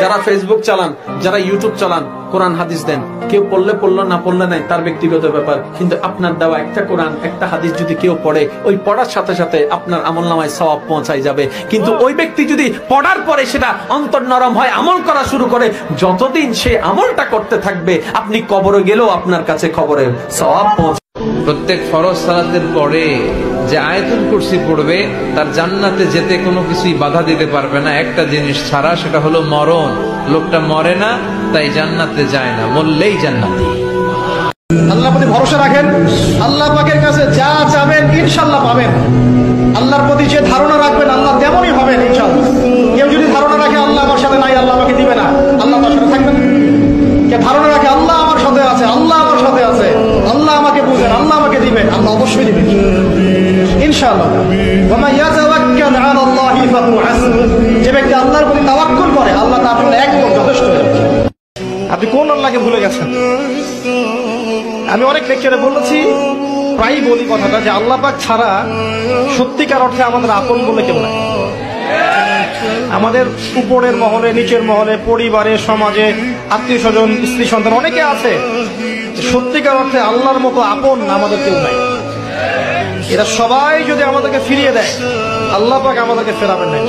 যারা ফেসবুক চালান, যারা ইউটিউব চালান, কোরআন হাদিস দেন, কেউ পড়লে পড়লো না পড়লে নাই তার ব্যক্তিগত ব্যাপার, কিন্তু আপনার দেওয়া একটা কোরআন একটা হাদিস যদি কেউ পড়ে, ওই পড়ার সাথে সাথে আপনার আমলনামায় সওয়াব পৌঁছায় যাবে। কিন্তু ওই ব্যক্তি যদি পড়ার পরে সেটা অন্তর নরম হয়, আমল করা শুরু করে, যতদিন সে আমলটা করতে থাকবে, আপনি কবরে গেলেও আপনার কাছে খবরের সওয়াব পৌঁছাবে। প্রত্যেক ফরজ সালাতের পরে যে আয়াতুল কুরসি পড়বে তার জান্নাতে যেতে কোনো কিছুই বাধা দিতে পারবে না, একটা জিনিস ছাড়া, সেটা হলো মরণ। লোকটা মরে না, তাই জান্নাতে যায় না, মরলেই জান্নাতি। আল্লাহর প্রতি ভরসা রাখেন, আল্লাহ পাকের কাছে যা চাবেন ইনশাআল্লাহ পাবেন। আল্লাহর প্রতি যে ধারণা রাখবেন আল্লাহ তেমনই হবেন ইনশাআল্লাহ। কেউ যদি ধারণা রাখে আল্লাহ আমার সাথে নাই, আল্লাহ আমাকে দিবে না, আল্লাহ তার সাথে থাকবেন। কে ধারণা রাখে আল্লাহ আমার সাথে আছে, আল্লাহ আমার সাথে আছে, আল্লাহ আমাকে বুঝেন, আল্লাহ আমাকে দিবেন, আল্লাহ অবশ্যই দিবেন ইনশাআল্লাহ। ওয়া মান ইয়াতাওয়াক্কাল আলাল্লাহি ফাহুয়া হাসবুহ। যে ব্যক্তি আল্লাহর প্রতি তাওয়াক্কুল করে আল্লাহ তার জন্য একদম যথেষ্ট। আপনি কোন আল্লাহকে ভুলে গেছেন? আমি অনেক লেকচারে বলেছি, প্রায়ই বলি কথাটা, যে আল্লাহ পাক ছাড়া সত্যিকার অর্থে আমাদের আপন বলে কেউ নাই। আমাদের উপরের মহলে, নিচের মহলে, পরিবারে, সমাজে, আত্মীয় স্বজন, স্ত্রী সন্তান অনেকে আছে, সত্যিকার অর্থে আল্লাহর মতো আপন আমাদের কেউ নাই। এরা সবাই যদি আমাদেরকে ফিরিয়ে দেয়, আল্লাহ পাক আমাদেরকে ফেরাবেন না।